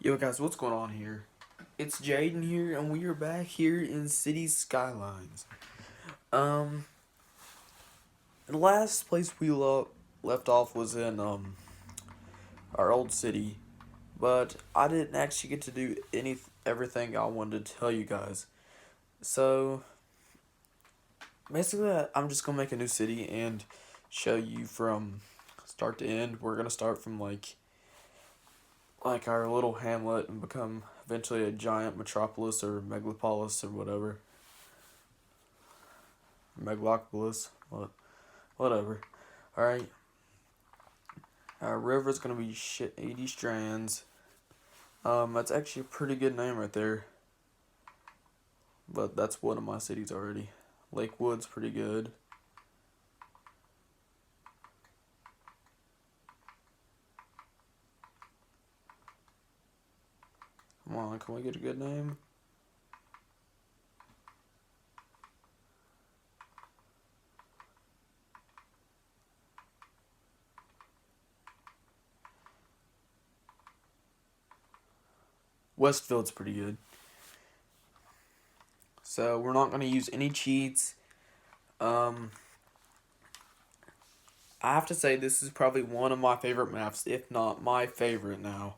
Yo guys, what's going on here? It's Jaden here, and we are back here in City Skylines. Um, the last place we left off was in our old city, but I didn't actually get to do everything I wanted to tell you guys. So basically, I'm just gonna make a new city and show you from start to end. We're gonna start from like our little hamlet and become eventually a giant metropolis or megalopolis or whatever. Megalopolis, whatever. Alright. Our river's gonna be 80 strands. That's actually a pretty good name right there. But that's one of my cities already. Lakewood's pretty good. Come on, can we get a good name? Westfield's pretty good. So we're not gonna use any cheats. I have to say this is probably one of my favorite maps, if not my favorite now.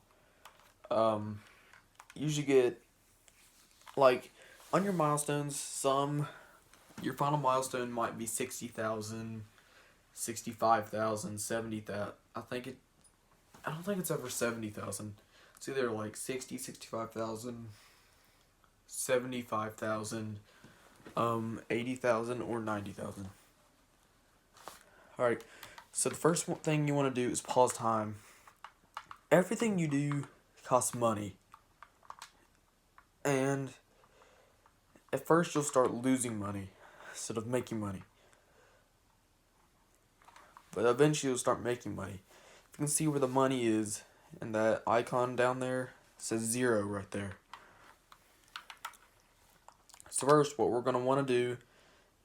You should get like on your milestones, your final milestone might be 60,000, 65,000, 70,000. I don't think it's ever 70,000. It's either like 60, 65,000, 75,000, 80,000 or 90,000. Alright, so the first thing you want to do is pause time. Everything you do costs money. And at first you'll start losing money instead of making money. But eventually you'll start making money. You can see where the money is, and that icon down there says 0 right there. So first, what we're going to want to do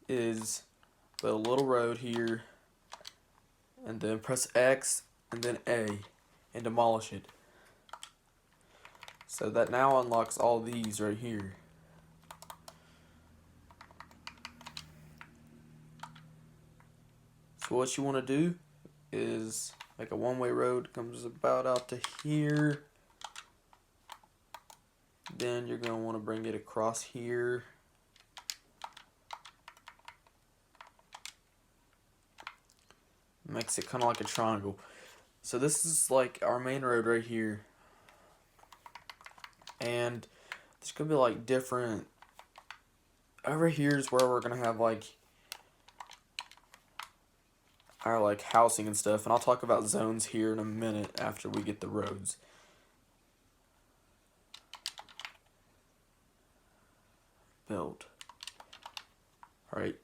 is put a little road here, and then press X and then A and demolish it. So that now unlocks all these right here. So what you want to do is like a one-way road comes about out to here. Then you're going to want to bring it across here. Makes it kind of like a triangle. So this is like our main road right here. And there's going to be like different... Over here is where we're going to have like our like housing and stuff, and I'll talk about zones here in a minute after we get the roads. Build. Alright,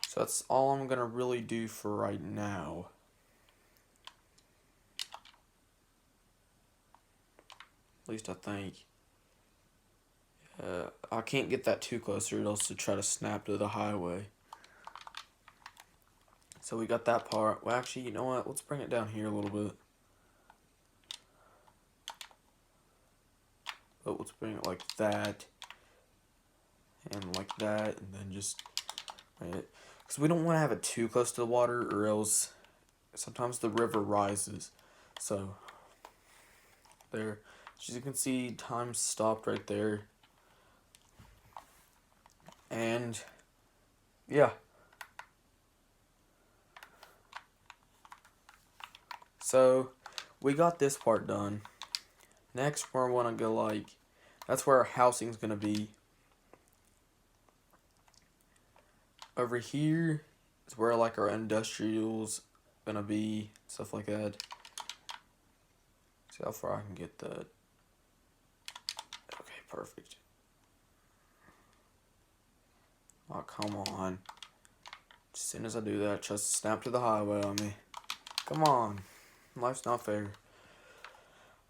so that's all I'm gonna really do for right now. At least I think. I can't get that too close or else to try to snap to the highway. So we got that part. Well, actually, you know what? Let's bring it down here a little bit. But let's bring it like that. And like that. And then just bring it. Because we don't want to have it too close to the water or else sometimes the river rises. So, there. As you can see, time stopped right there. And, yeah. So, we got this part done. Next, we want to go like, that's where our housing's going to be. Over here is where like our industrial's going to be, stuff like that. See how far I can get that. Okay, perfect. Oh, come on. As soon as I do that, just snap to the highway on me. Come on. Life's not fair.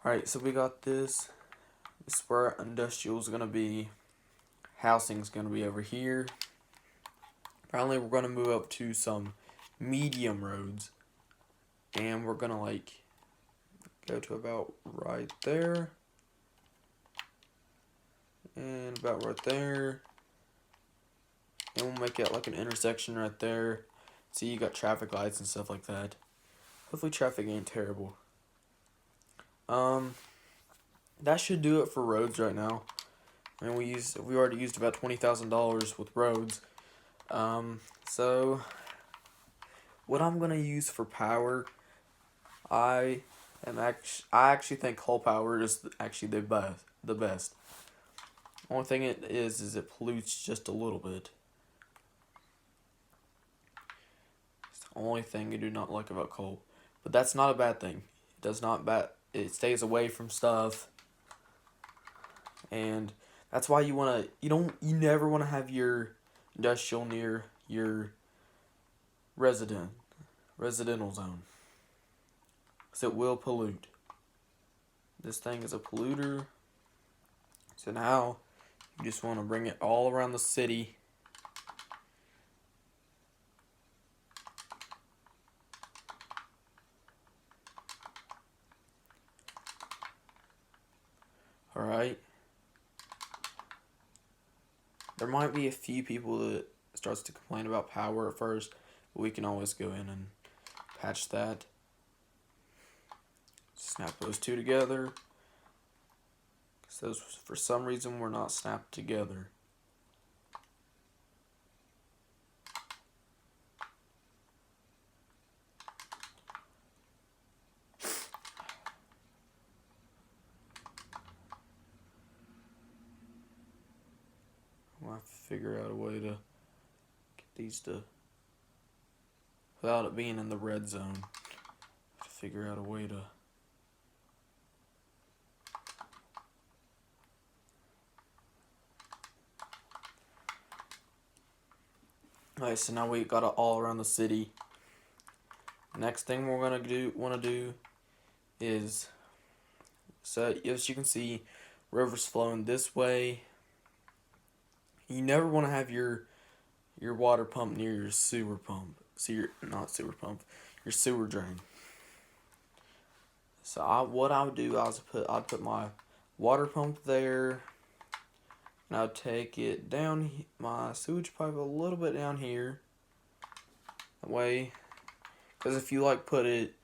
Alright, so we got this. This is where industrial's gonna be. Housing's gonna be over here. Finally, we're gonna move up to some medium roads. And we're gonna like go to about right there. and about right there. And we'll make it like an intersection right there. See, you got traffic lights and stuff like that. Hopefully traffic ain't terrible. That should do it for roads right now. I mean, we already used about $20,000 with roads. So what I'm gonna use for power, I actually think coal power is actually the best. Only thing it is it pollutes just a little bit. It's the only thing I do not like about coal. But that's not a bad thing. It does not it stays away from stuff. And that's why you never wanna have your industrial near your residential zone. Because it will pollute. This thing is a polluter. So now you just want to bring it all around the city. Alright. There might be a few people that starts to complain about power at first, but we can always go in and patch that. Snap those two together. Because those, for some reason, were not snapped together. I'll have to figure out a way to get these to, without it being in the red zone, to figure out a way to. Alright, so now we got it all around the city. Next thing we're gonna want to do is, so as you can see, rivers flowing this way. You never want to have your water pump near your sewer pump. So your sewer drain. So what I would do, I'd put my water pump there, and I'd take it down my sewage pipe a little bit down here. That way, because if you put it,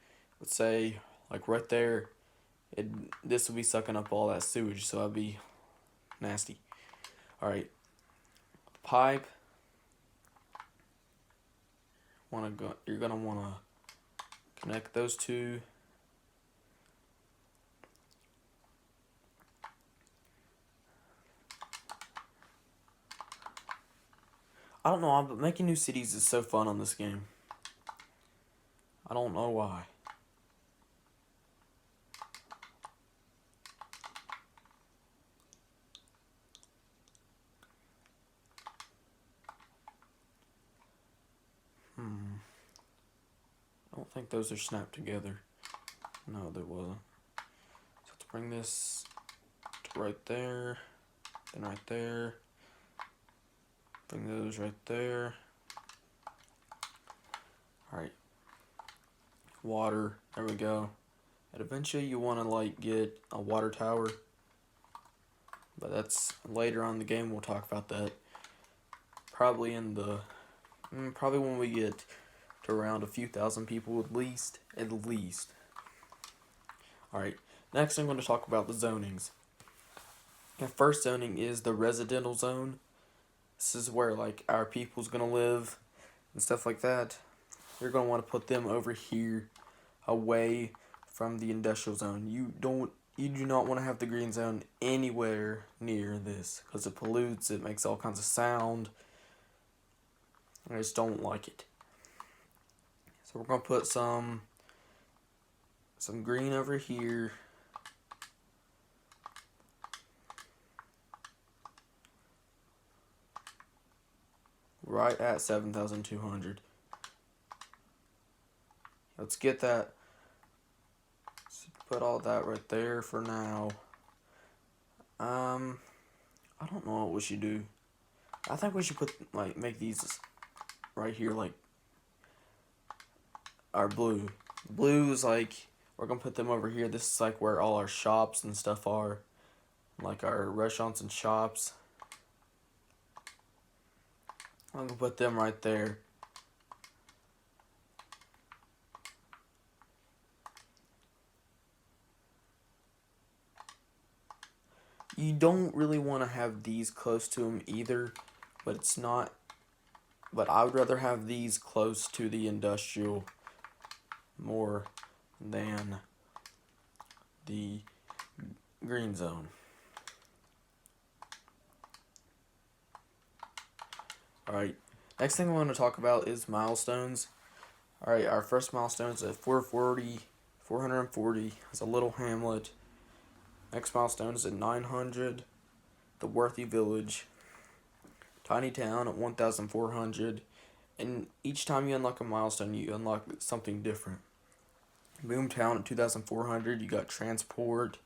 let's say right there, this will be sucking up all that sewage, so that'd be nasty. All right, pipe. You're gonna wanna connect those two. I don't know, but making new cities is so fun on this game. I don't know why. I don't think those are snapped together. No, they wasn't. So let's bring this to right there, then right there. Bring those right there. Alright. Water, there we go. And eventually you want to get a water tower. But that's later on in the game, we'll talk about that. Probably probably when we get to around a few thousand people at least. Alright, next I'm going to talk about the zonings. The first zoning is the residential zone. This is where our people's going to live and stuff like that. You're going to want to put them over here away from the industrial zone. You do not want to have the green zone anywhere near this because it pollutes, it makes all kinds of sound. I just don't like it. So we're going to put some green over here. Right at 7,200. Let's get that. Let's put all that right there for now. I don't know what we should do. I think we should put make these right here our blue. Blue is we're gonna put them over here. This is where all our shops and stuff are. like our restaurants and shops. I'm gonna put them right there. You don't really want to have these close to them either, but it's not. But I would rather have these close to the industrial more than the green zone. Alright, next thing I want to talk about is milestones. Alright, our first milestone is at 440. It's a little hamlet. Next milestone is at 900, the Worthy Village. Tiny Town at 1,400. And each time you unlock a milestone, you unlock something different. Boomtown at 2,400, you got transport,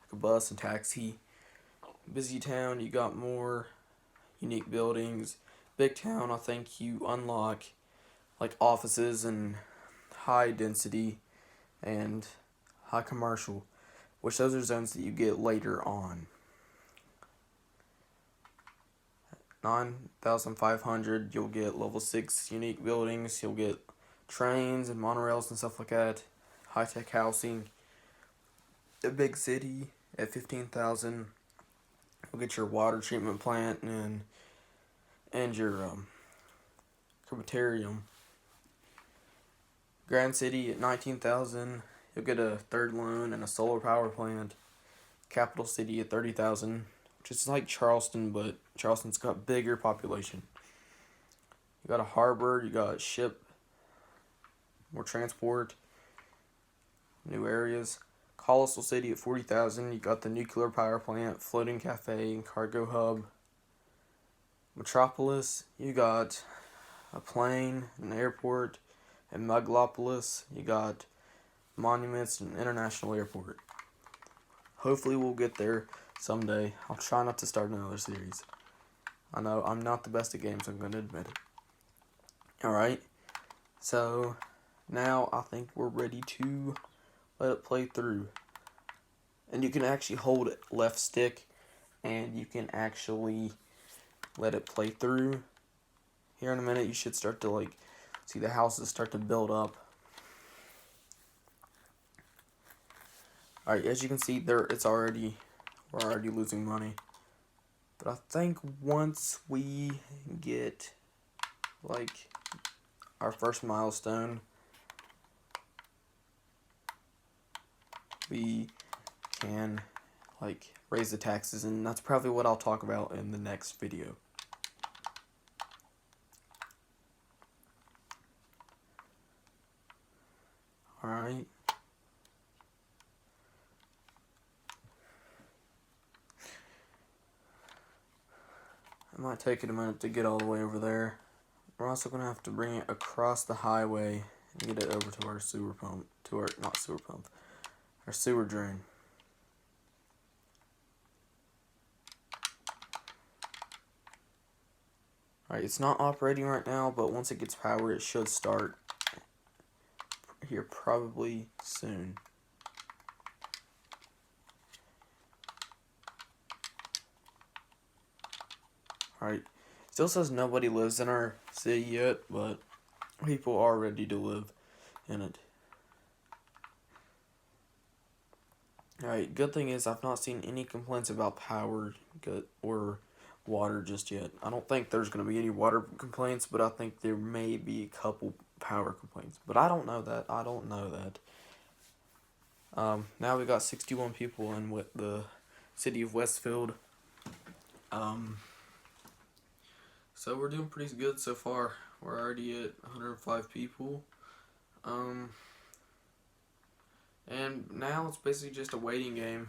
like a bus and taxi. Busy Town, you got more unique buildings. Big Town, I think you unlock like offices and high density and high commercial, which those are zones that you get later on. 9,500, you'll get level 6 unique buildings. You'll get trains and monorails and stuff like that. High-tech housing. The big city at 15,000. You'll get your water treatment plant and your crematorium. Grand City at 19,000. You'll get a third loan and a solar power plant. Capital City at 30,000. Which is like Charleston, but Charleston's got bigger population. You got a harbor, you got ship, more transport, new areas. Colossal City at 40,000. You got the nuclear power plant, floating cafe, and cargo hub. Metropolis, you got a plane, an airport. And Megalopolis, you got monuments and international airport. Hopefully we'll get there someday. I'll try not to start another series. I know I'm not the best at games, I'm going to admit it. Alright, so now I think we're ready to let it play through. And you can actually hold left stick and you can actually let it play through. Here in a minute you should start to see the houses start to build up. Alright, as you can see we're already losing money. But I think once we get our first milestone, we can raise the taxes, and that's probably what I'll talk about in the next video. Alright. It might take it a minute to get all the way over there. We're also going to have to bring it across the highway and get it over to our sewer pump. Our sewer drain. Alright, it's not operating right now, but once it gets power, it should start here probably soon. Alright, still says nobody lives in our city yet, but people are ready to live in it. Alright, good thing is I've not seen any complaints about power or water just yet. I don't think there's going to be any water complaints, but I think there may be a couple power complaints. But I don't know that. Now we got 61 people in with the city of Westfield. So we're doing pretty good so far. We're already at 105 people. And now it's basically just a waiting game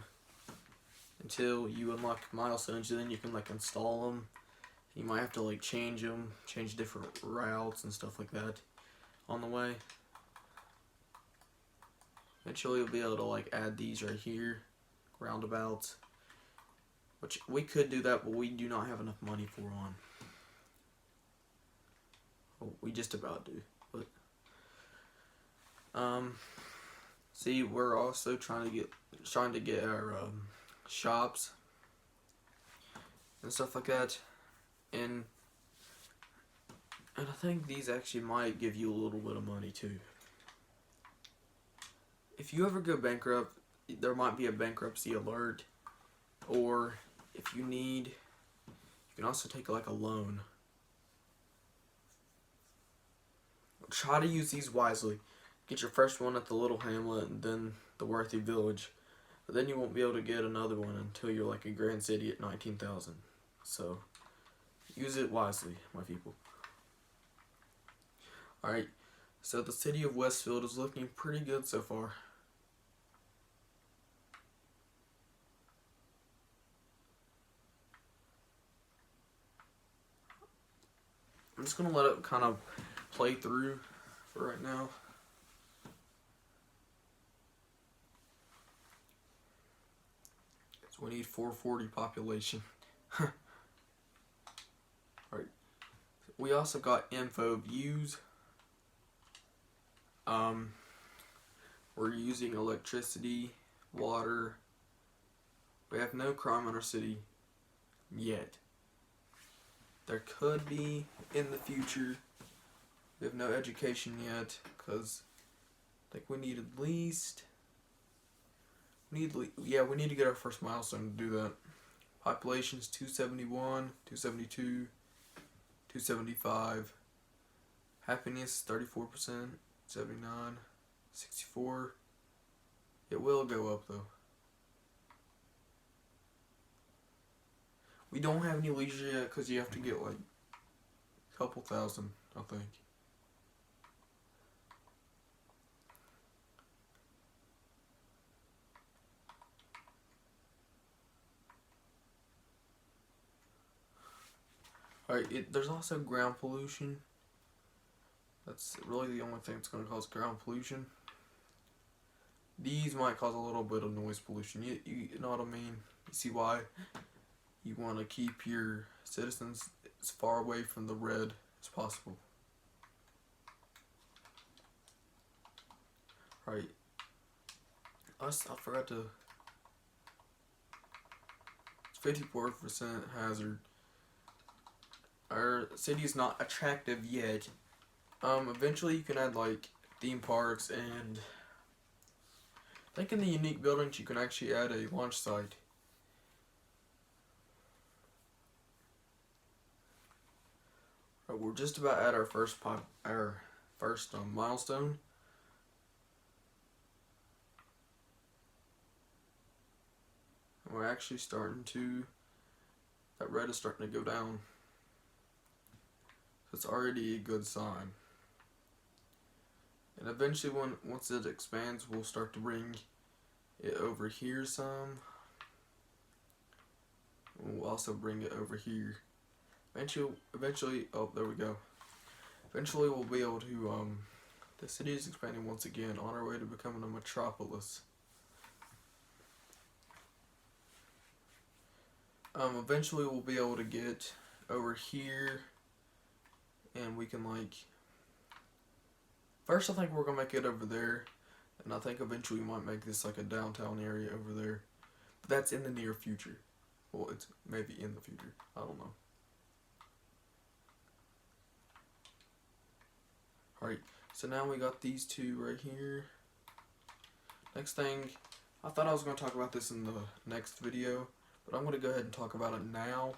until you unlock milestones, and then you can install them. You might have to change them, change different routes and stuff like that on the way. Eventually you'll be able to add these right here, roundabouts, which we could do that, but we do not have enough money for one. Well, we just about do, but see, we're also trying to get our shops and stuff like that. And I think these actually might give you a little bit of money too. If you ever go bankrupt, there might be a bankruptcy alert, or if you need, you can also take like a loan. Try to use these wisely. Get your first one at the little hamlet and then the worthy village. But then you won't be able to get another one until you're like a grand city at 19,000. So use it wisely, my people. Alright, so the city of Westfield is looking pretty good so far. I'm just going to let it kind of play through for right now. So we need 440 population. Alright. We also got info views. We're using electricity, water. We have no crime in our city yet. There could be in the future. We have no education yet because I think we need at least. We need to get our first milestone to do that. Population is 271, 272, 275. Happiness 34%, 79, 64. It will go up though. We don't have any leisure yet because you have to get like a couple thousand, I think. Alright, there's also ground pollution. That's really the only thing that's going to cause ground pollution. These might cause a little bit of noise pollution. You know what I mean? You see why? You want to keep your citizens as far away from the red as possible. Right. I forgot to. It's 54% hazard. Our city is not attractive yet. Eventually you can add like theme parks, and I think in the unique buildings you can actually add a launch site. Right, we're just about at our first milestone. And we're actually starting to. That red is starting to go down. It's already a good sign. And eventually, once it expands, we'll start to bring it over here some. We'll also bring it over here. Eventually, oh, there we go. Eventually, we'll be able to. The city is expanding once again on our way to becoming a metropolis. Eventually, we'll be able to get over here, and we can like. First, I think we're gonna make it over there, and I think eventually we might make this like a downtown area over there. But that's in the near future. Well, it's maybe in the future. I don't know. Alright, so now we got these two right here. Next thing, I thought I was going to talk about this in the next video, but I'm going to go ahead and talk about it now.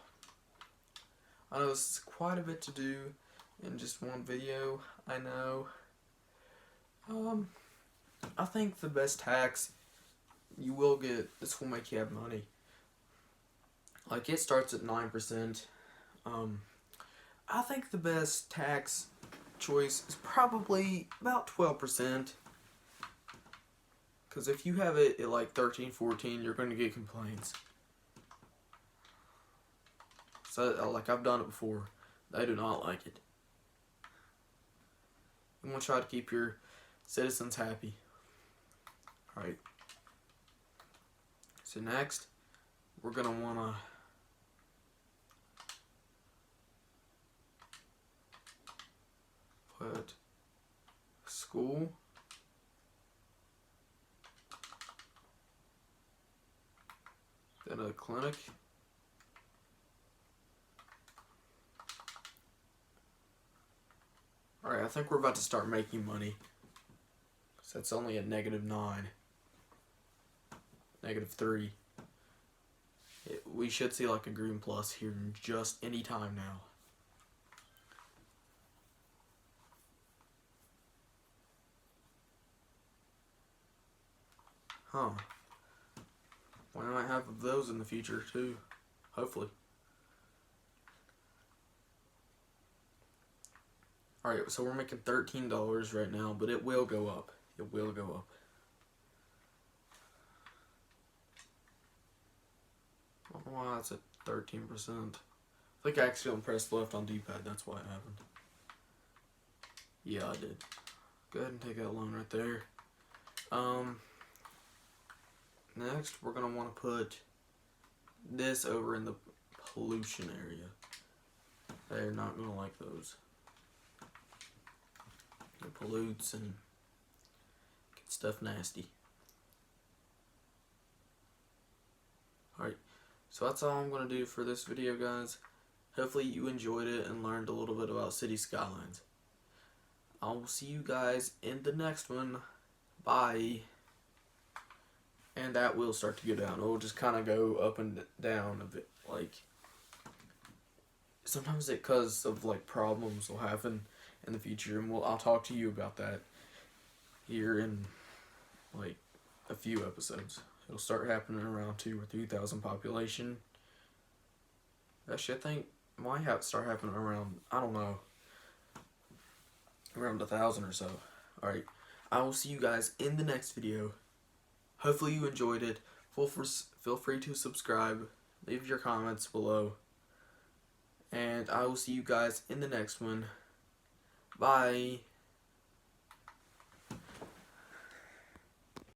I know this is quite a bit to do in just one video, I know. I think the best tax you will get, this will make you have money. Like, it starts at 9%. I think the best tax choice is probably about 12%. Because if you have it at like 13, 14, you're going to get complaints. So, like, I've done it before. They do not like it. You want to try to keep your citizens happy. Alright. So next, we're going to want to put school, then a clinic, Alright, I think we're about to start making money. So that's only at -9. -3. We should see like a green plus here in just any time now. Huh. We might have those in the future too. Hopefully. Alright, so we're making $13 right now, but it will go up. It will go up. I don't know why it's at 13%. I think I accidentally pressed left on D-pad, that's why it happened. Yeah, I did. Go ahead and take that loan right there. Next, we're going to want to put this over in the pollution area. They're not going to like those. It pollutes and gets stuff nasty. Alright, so that's all I'm going to do for this video, guys. Hopefully you enjoyed it and learned a little bit about City Skylines. I will see you guys in the next one. Bye. And that will start to go down. It will just kind of go up and down a bit. Like, sometimes it cause of like problems will happen in the future, and I'll talk to you about that here in like a few episodes. It'll start happening around 2,000 or 3,000 population. Actually, I think it might start happening around, I don't know, around 1,000 or so. Alright, I will see you guys in the next video. Hopefully you enjoyed it. Feel free to subscribe, leave your comments below, and I will see you guys in the next one. Bye.